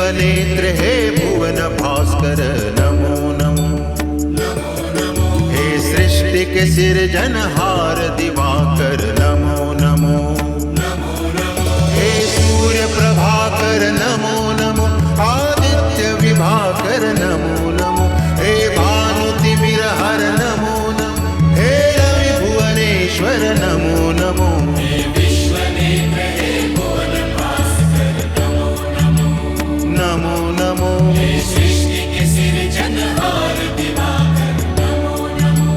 विश्वनेत्र हे भुवन भास्कर नमो नमो। हे सृष्टि के सिरजनहार दिवाकर नमो नमो। हे सूर्य प्रभाकर नमो नमो। आदित्य विभाकर नमो नमो। हे भानुतिमिरहर नमो नमो। हे रवि भुवनेश्वर नमो नमो। नमो नमो। सृष्टि के सिरजनहार दिवाकर नमो नमो।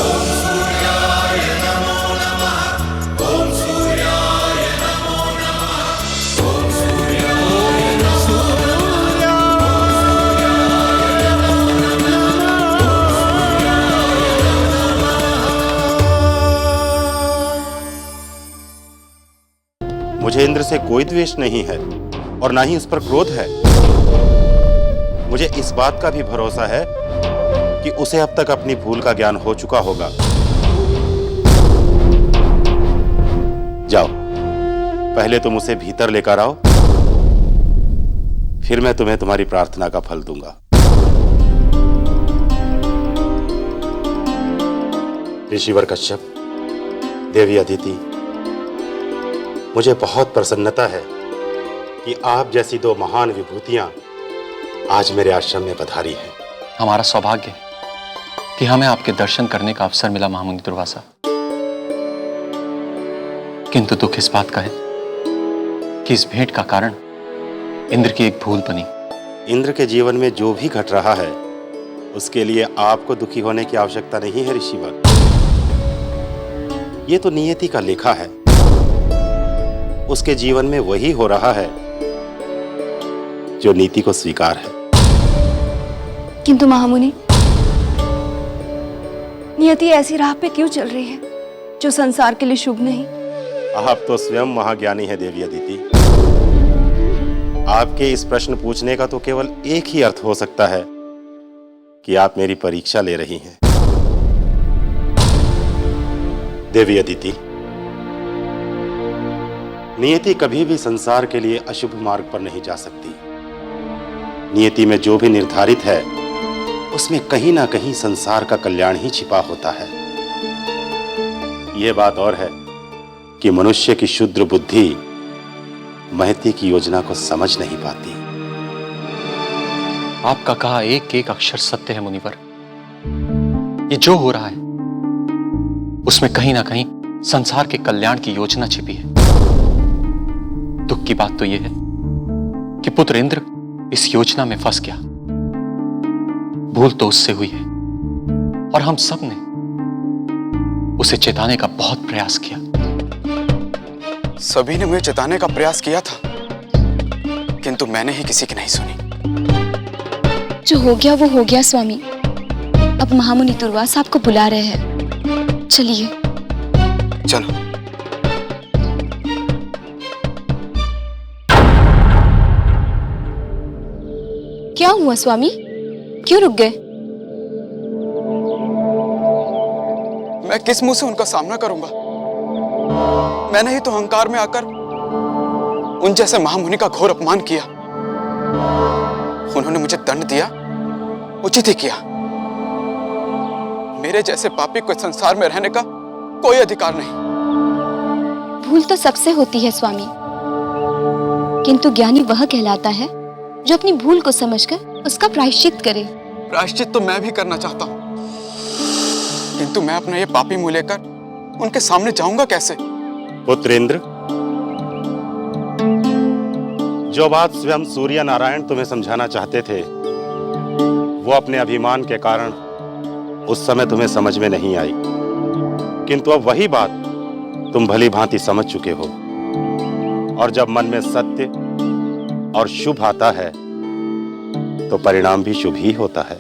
ओम सूर्याय नमो नमः। ओम सूर्याय नमो नमः। ओम सूर्याय नमो मुझे इंद्र से कोई द्वेष नहीं है और ना ही उस पर क्रोध है। मुझे इस बात का भी भरोसा है कि उसे अब तक अपनी भूल का ज्ञान हो चुका होगा। जाओ, पहले तुम उसे भीतर लेकर आओ, फिर मैं तुम्हें तुम्हारी प्रार्थना का फल दूंगा। ऋषिवर कश्यप, देवी अदिति, मुझे बहुत प्रसन्नता है कि आप जैसी दो महान विभूतियां आज मेरे आश्रम में पधारी हैं। हमारा सौभाग्य है कि हमें आपके दर्शन करने का अवसर मिला महामुनि दुर्वासा। किंतु दुख इस बात का है कि इस भेंट का कारण इंद्र की एक भूल बनी। इंद्र के जीवन में जो भी घट रहा है उसके लिए आपको दुखी होने की आवश्यकता नहीं है ऋषिवर। ये तो नियति का लेखा है। उसके जीवन में वही हो रहा है जो नीति को स्वीकार है। किंतु महामुनि, नियति ऐसी राह पे क्यों चल रही है जो संसार के लिए शुभ नहीं? आप तो स्वयं महाज्ञानी हैं देवी अदिति। आपके इस प्रश्न पूछने का तो केवल एक ही अर्थ हो सकता है कि आप मेरी परीक्षा ले रही हैं। देवी अदिति, नियति कभी भी संसार के लिए अशुभ मार्ग पर नहीं जा सकती। नियति में जो भी निर्धारित है उसमें कहीं ना कहीं संसार का कल्याण ही छिपा होता है। यह बात और है कि मनुष्य की क्षुद्र बुद्धि महती की योजना को समझ नहीं पाती। आपका कहा एक एक अक्षर सत्य है मुनिवर। ये जो हो रहा है उसमें कहीं ना कहीं संसार के कल्याण की योजना छिपी है। दुख की बात तो यह है कि पुत्र इंद्र इस योजना में फंस गया। भूल तो उससे हुई है और हम सब ने उसे चेताने का बहुत प्रयास किया। सभी ने मुझे चेताने का प्रयास किया था, किंतु मैंने ही किसी की नहीं सुनी। जो हो गया वो हो गया स्वामी। अब महामुनि दुर्वासा आपको बुला रहे हैं, चलिए। चलो। क्या हुआ स्वामी, क्यों रुक गए? मैं किस मुंह से उनका सामना करूंगा? मैंने ही तो अहंकार में आकर उन जैसे महामुनि का घोर अपमान किया। उन्होंने मुझे दंड दिया, उचित ही किया। मेरे जैसे पापी को संसार में रहने का कोई अधिकार नहीं। भूल तो सबसे होती है स्वामी, किंतु ज्ञानी वह कहलाता है जो अपनी भूल को समझकर उसका प्रायश्चित करे। प्रायश्चित तो मैं भी करना चाहता हूं, किंतु मैं अपना ये पापी मुंह लेकर उनके सामने जाऊंगा कैसे? पुत्र इंद्र, जो बात स्वयं सूर्य नारायण तुम्हें समझाना चाहते थे वो अपने अभिमान के कारण उस समय तुम्हें समझ में नहीं आई, किंतु अब वही बात तुम भली भांति समझ चुके हो। और जब मन में सत्य और शुभ आता है तो परिणाम भी शुभ ही होता है।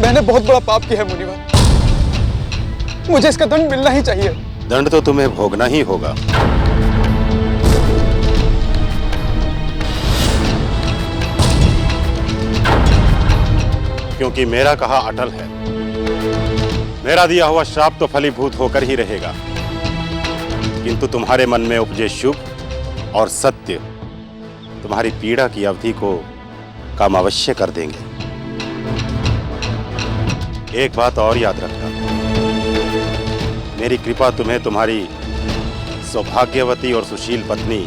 मैंने बहुत बड़ा पाप किया है मुनिवर, मुझे इसका दंड मिलना ही चाहिए। दंड तो तुम्हें भोगना ही होगा। क्योंकि मेरा कहा अटल है, मेरा दिया हुआ श्राप तो फलीभूत होकर ही रहेगा। किंतु तुम्हारे मन में उपजे शुभ और सत्य तुम्हारी पीड़ा की अवधि को कम अवश्य कर देंगे। एक बात और याद रखना, मेरी कृपा तुम्हें तुम्हारी सौभाग्यवती और सुशील पत्नी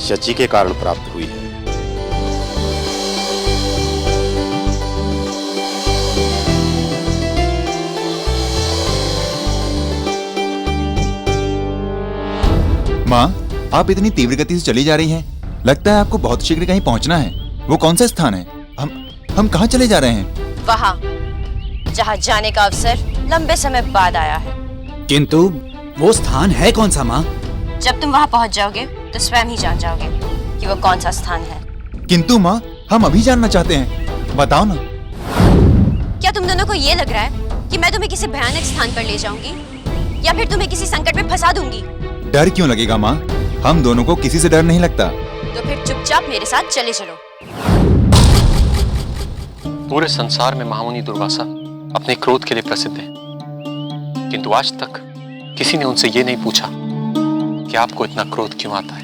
शची के कारण प्राप्त हुई है। माँ, आप इतनी तीव्र गति से चली जा रही हैं। लगता है आपको बहुत शीघ्र कहीं पहुंचना है। वो कौन सा स्थान है? हम कहाँ चले जा रहे हैं? वहाँ जहाँ जाने का अवसर लंबे समय बाद आया है। किंतु वो स्थान है कौन सा माँ? जब तुम वहाँ पहुँच जाओगे तो स्वयं ही जान जाओगे कि वो कौन सा स्थान है। किंतु माँ, हम अभी जानना चाहते हैं, बताओ ना। क्या तुम दोनों को ये लग रहा है कि मैं तुम्हें किसी भयानक स्थान पर ले जाऊंगी या फिर तुम्हें किसी संकट में फंसा दूंगी? डर क्यों लगेगा माँ? हम दोनों को किसी से डर नहीं लगता। तो फिर चुपचाप मेरे साथ चले चलो। पूरे संसार में महामुनि दुर्वासा अपने क्रोध के लिए प्रसिद्ध है, किंतु आज तक किसी ने उनसे ये नहीं पूछा कि आपको इतना क्रोध क्यों आता है।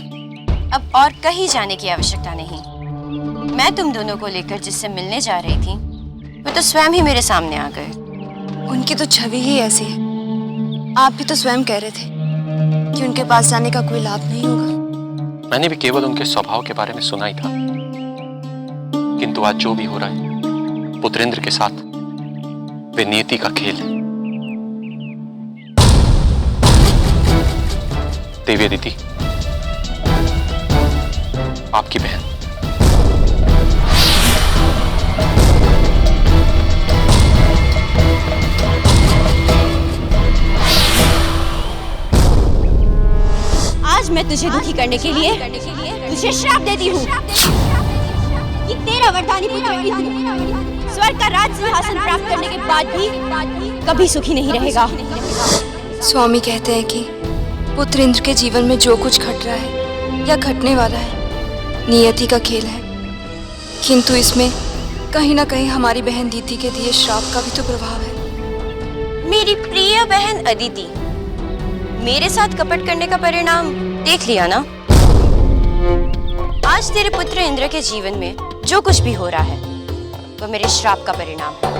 अब और कहीं जाने की आवश्यकता नहीं। मैं तुम दोनों को लेकर जिससे मिलने जा रही थी वो तो स्वयं ही मेरे सामने आ गए। उनकी तो छवि ही ऐसी है। आप भी तो स्वयं कह रहे थे कि उनके पास जाने का कोई लाभ नहीं होगा। मैंने भी केवल उनके स्वभाव के बारे में सुना ही था, किंतु आज जो भी हो रहा है पुत्रेंद्र के साथ वे नियति का खेल है। देवी अदिति, आपकी बहन। आज मैं तुझे दुखी करने के लिए तुझे श्राप देती हूँ कि तेरा वरदानी पुत्र इंद्र स्वर्ग का राज सिंहासन प्राप्त करने के बाद भी कभी सुखी नहीं रहेगा। स्वामी कहते हैं कि पुत्र इंद्र के जीवन में जो कुछ घट रहा है या घटने वाला है नियति का खेल है, किंतु इसमें कहीं ना कहीं हमारी बहन दीति के दिए श्राप का भी तो प्रभाव है। मेरी प्रिय बहन अदिति, मेरे साथ कपट करने का परिणाम देख लिया ना। आज तेरे पुत्र इंद्र के जीवन में जो कुछ भी हो रहा है वो मेरे श्राप का परिणाम है।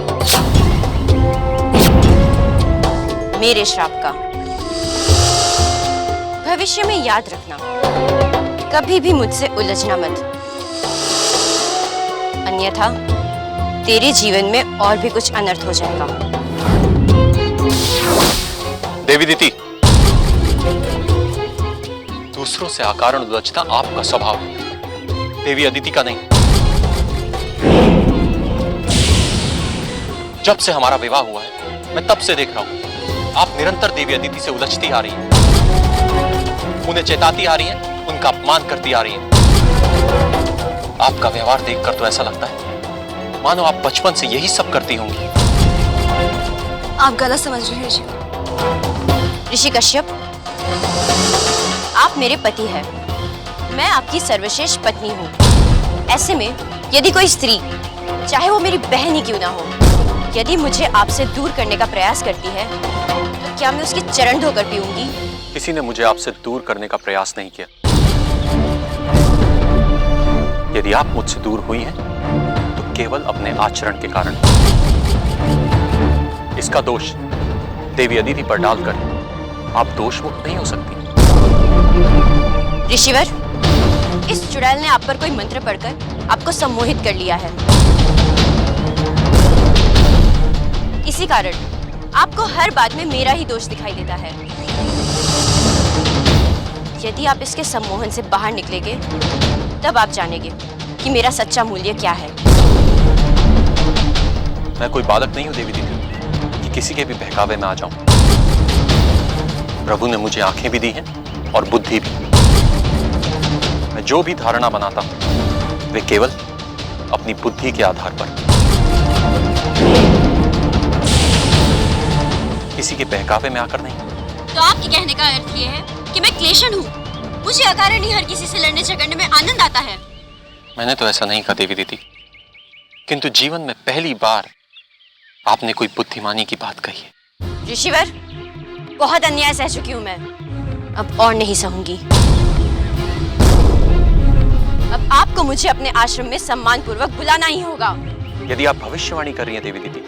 मेरे श्राप का। भविष्य में याद रखना, कभी भी मुझसे उलझना मत, अन्यथा तेरे जीवन में और भी कुछ अनर्थ हो जाएगा। देवी दीति, दूसरों से अकारण उलझना आपका स्वभाव है, देवी अदिति का नहीं। जब से हमारा विवाह हुआ है मैं तब से देख रहा हूं आप निरंतर देवी अदिति से उलझती आ रही हैं, उन्हें चेताती आ रही हैं, उनका अपमान करती आ रही हैं। आपका व्यवहार देखकर तो ऐसा लगता है मानो आप बचपन से यही सब करती होंगी। आप गलत समझ रहे हैं जी। ऋषि कश्यप, आप मेरे पति हैं, मैं आपकी सर्वश्रेष्ठ पत्नी हूँ। ऐसे में यदि कोई स्त्री, चाहे वो मेरी बहन ही क्यों ना हो, यदि मुझे आपसे दूर करने का प्रयास करती है तो क्या मैं उसके चरण धोकर पीऊंगी? किसी ने मुझे आपसे दूर करने का प्रयास नहीं किया। यदि आप मुझसे दूर हुई हैं तो केवल अपने आचरण के कारण। इसका दोष देवी अदिति पर डालकर आप दोष मुक्त नहीं हो सकती। ऋषिवर, इस चुड़ैल ने आप पर कोई मंत्र पढ़कर आपको सम्मोहित कर लिया है। इसी कारण आपको हर बात में मेरा ही दोष दिखाई देता है। यदि आप इसके सम्मोहन से बाहर निकलेंगे तब आप जानेंगे कि मेरा सच्चा मूल्य क्या है। मैं कोई बालक नहीं हूं देवी दीदी कि किसी के भी बहकावे में आ जाऊं। प्रभु ने मुझे आंखें भी दी हैं और बुद्धि भी। मैं जो भी धारणा बनाता हूं वे केवल अपनी बुद्धि के आधार पर, किसी के बहकावे में आकर नहीं। तो आपके कहने का अर्थ ये है कि मैं क्लेशन हूँ, मुझे अकारण ही हर किसी से लड़ने झगड़ने में आनंद आता है। मैंने तो ऐसा नहीं कहा देवी दीदी, किंतु जीवन में पहली बार आपने कोई बुद्धिमानी की बात कही है। ऋषिवर, बहुत अन्याय सह चुकी हूँ मैं। अब और नहीं सहूंगी। अब आपको मुझे अपने आश्रम में सम्मानपूर्वक बुलाना ही होगा। यदि आप भविष्यवाणी कर रही हैं देवी दीदी,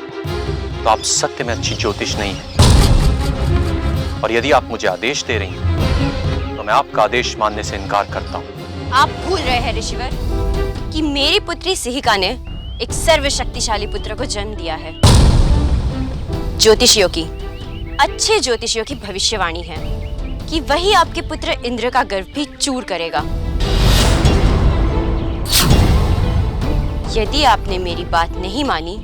तो आप सत्य में अच्छी ज्योतिष नहीं है। और यदि आप मुझे आदेश दे रही हैं, तो मैं आपका आदेश मानने से इनकार करता हूं। आप भूल रहे हैं ऋषिवर कि मेरी पुत्री सिहिका ने एक सर्वशक्तिशाली पुत्र को जन्म दिया है। ज्योतिषियों की, अच्छे ज्योतिषियों की भविष्यवाणी है कि वही आपके पुत्र इंद्र का गर्भ भी चूर करेगा। यदि आपने मेरी बात नहीं मानी,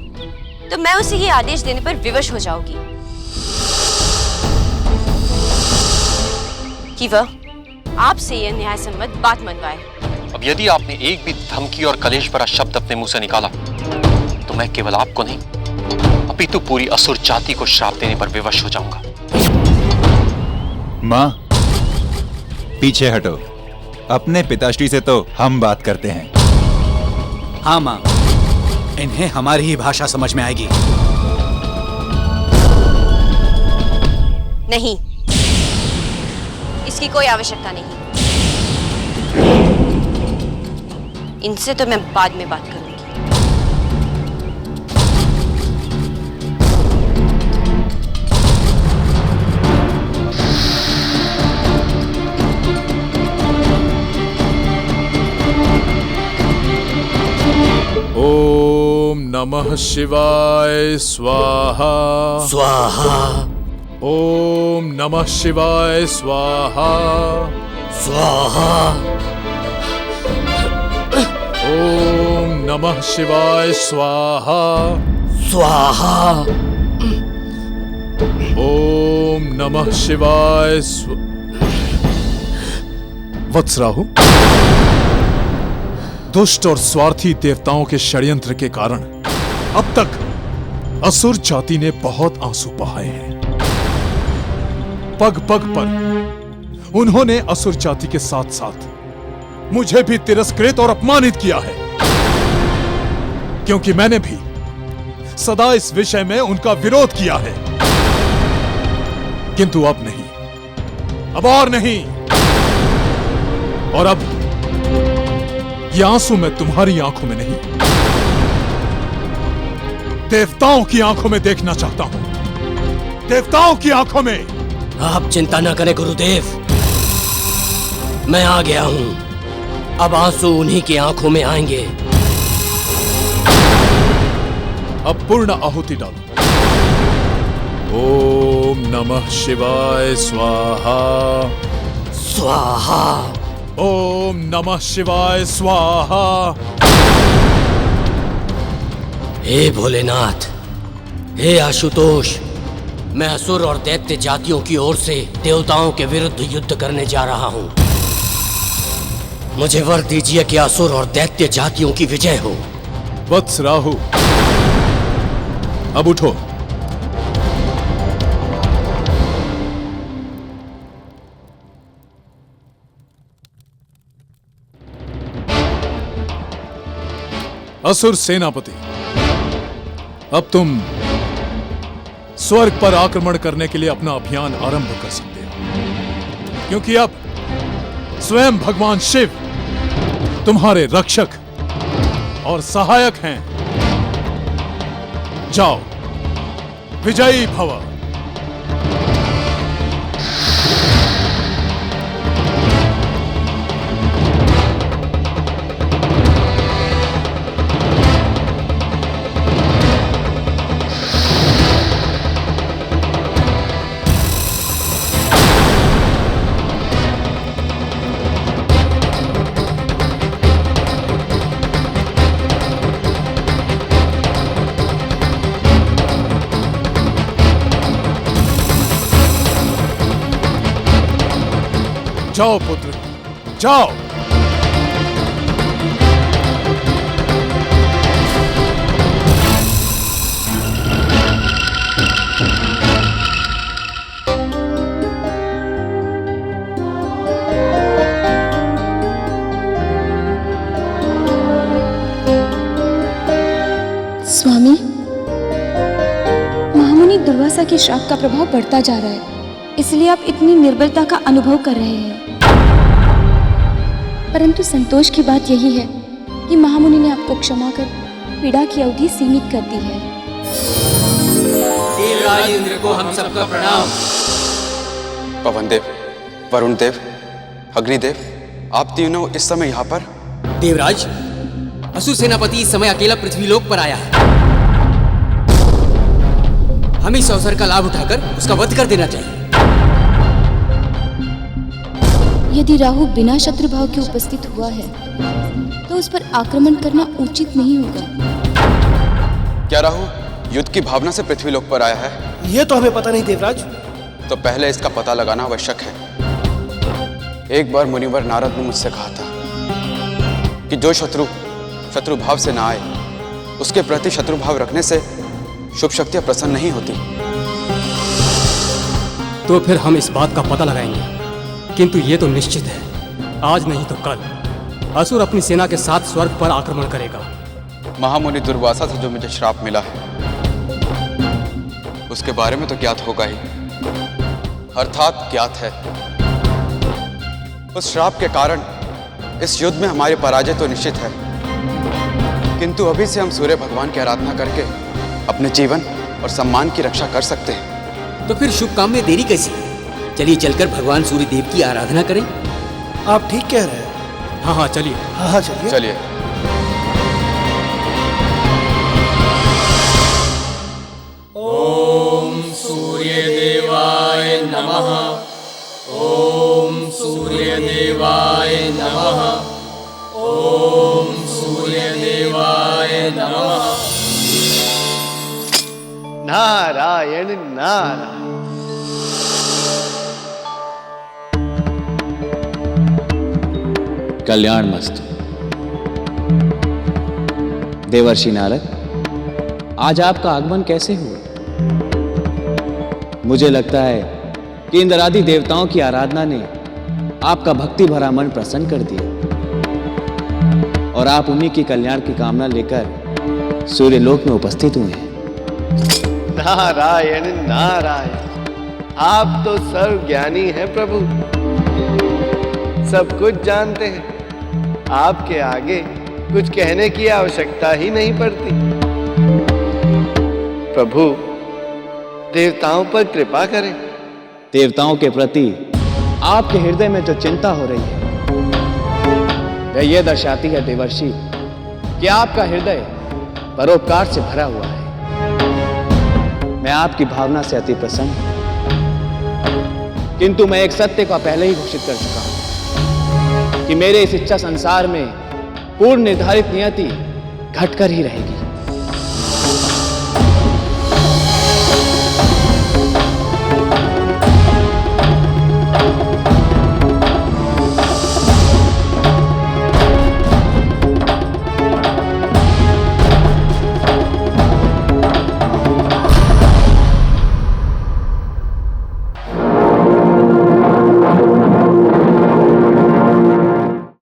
तो मैं उसे ये आदेश देने पर विवश हो जाऊंगी कि वह आपसे यह न्यायसम्मत बात मनवाए। अब यदि आपने एक भी धमकी और कलेश भरा शब्द अपने मुंह से निकाला, तो मैं केवल आपको नहीं, अपितु पूरी असुर जाति को श्राप देने पर विवश हो जाऊंगा। माँ, पीछे हटो। अपने पिताश्री से तो हम बात करते हैं। हाँ माँ, इन्हें हमारी ही भाषा समझ में आएगी। नहीं, इसकी कोई आवश्यकता नहीं। इनसे तो मैं बाद में बात करूंगी। ओम नमः शिवाय स्वाहा स्वाहा ओम नमः शिवाय स्वाहा स्वाहा ओम नमः शिवाय स्वाहा स्वाहा ओम नमः शिवाय वत्सराहु, दुष्ट और स्वार्थी देवताओं के षड्यंत्र के कारण अब तक असुर जाति ने बहुत आंसू बहाए हैं। पग पग पर उन्होंने असुर जाति के साथ साथ मुझे भी तिरस्कृत और अपमानित किया है, क्योंकि मैंने भी सदा इस विषय में उनका विरोध किया है। किंतु अब नहीं, अब और नहीं। और अब ये आंसू मैं तुम्हारी आंखों में नहीं, देवताओं की आंखों में देखना चाहता हूं। देवताओं की आंखों में। आप चिंता न करें गुरुदेव, मैं आ गया हूं। अब आंसू उन्हीं की आंखों में आएंगे। अब पूर्ण आहुति डालो। ओम नमः शिवाय स्वाहा स्वाहा ओम नमः शिवाय स्वाहा। हे भोलेनाथ, हे आशुतोष, मैं असुर और दैत्य जातियों की ओर से देवताओं के विरुद्ध युद्ध करने जा रहा हूं। मुझे वर दीजिए कि असुर और दैत्य जातियों की विजय हो। वत्सराहु, अब उठो। असुर सेनापति, अब तुम स्वर्ग पर आक्रमण करने के लिए अपना अभियान आरंभ कर सकते हो, क्योंकि अब स्वयं भगवान शिव तुम्हारे रक्षक और सहायक हैं। जाओ, विजयी भव। जाओ पुत्र, जाओ। स्वामी, महामुनि दुर्वासा के श्राप का प्रभाव बढ़ता जा रहा है। इसलिए आप इतनी निर्बलता का अनुभव कर रहे हैं। परंतु संतोष की बात यही है कि महामुनि ने आपको क्षमा कर पीड़ा की अवधि सीमित कर दी है। देवराज इंद्र को हम सबका प्रणाम। पवन देव, वरुण देव, अग्निदेव, आप तीनों इस समय यहाँ पर? देवराज, असुर सेनापति इस समय अकेला पृथ्वीलोक पर आया है। हमें इस अवसर का लाभ उठाकर उसका वध कर देना चाहिए। यदि राहु बिना शत्रु भाव के उपस्थित हुआ है तो उस पर आक्रमण करना उचित नहीं होगा। क्या राहु युद्ध की भावना से पृथ्वीलोक पर आया है? ये तो हमें पता नहीं देवराज। तो पहले इसका पता लगाना आवश्यक है। एक बार मुनिवर नारद ने मुझसे कहा था कि जो शत्रु भाव से ना आए, उसके प्रति शत्रु भाव रखने से शुभ शक्तियां प्रसन्न नहीं होती। तो फिर हम इस बात का पता लगाएंगे, किंतु ये तो निश्चित है, आज नहीं तो कल असुर अपनी सेना के साथ स्वर्ग पर आक्रमण करेगा। महामुनि दुर्वासा से जो मुझे श्राप मिला है, उसके बारे में तो ज्ञात होगा ही, अर्थात ज्ञात है। उस श्राप के कारण इस युद्ध में हमारी पराजय तो निश्चित है, किंतु अभी से हम सूर्य भगवान की आराधना करके अपने जीवन और सम्मान की रक्षा कर सकते हैं। तो फिर शुभ काम में देरी कैसी? चलिए चलकर भगवान सूर्य देव की आराधना करें। आप ठीक कह रहे हैं। हाँ चलिए। हाँ चलिए। चलिए। ओम सूर्य देवाय नमः। ओम सूर्य देवाय नमः। ओम सूर्य देवाय नमः। नारायण नारायण। कल्याण मस्त। देवर्षि नारद, आज आपका आगमन कैसे हुआ? मुझे लगता है कि इंद्रादि देवताओं की आराधना ने आपका भक्ति भरा मन प्रसन्न कर दिया और आप उन्हीं की कल्याण की कामना लेकर सूर्यलोक में उपस्थित हुए हैं। नारायण नारायण, आप तो सर्वज्ञानी हैं प्रभु, सब कुछ जानते हैं। आपके आगे कुछ कहने की आवश्यकता ही नहीं पड़ती। प्रभु, देवताओं पर कृपा करें। देवताओं के प्रति आपके हृदय में जो चिंता हो रही है, वह यह दर्शाती है देवर्षि कि आपका हृदय परोपकार से भरा हुआ है। मैं आपकी भावना से अति प्रसन्न हूं, किंतु मैं एक सत्य का पहले ही घोषित कर चुका हूं कि मेरे इस इच्छा संसार में पूर्ण निर्धारित नियति घटकर ही रहेगी।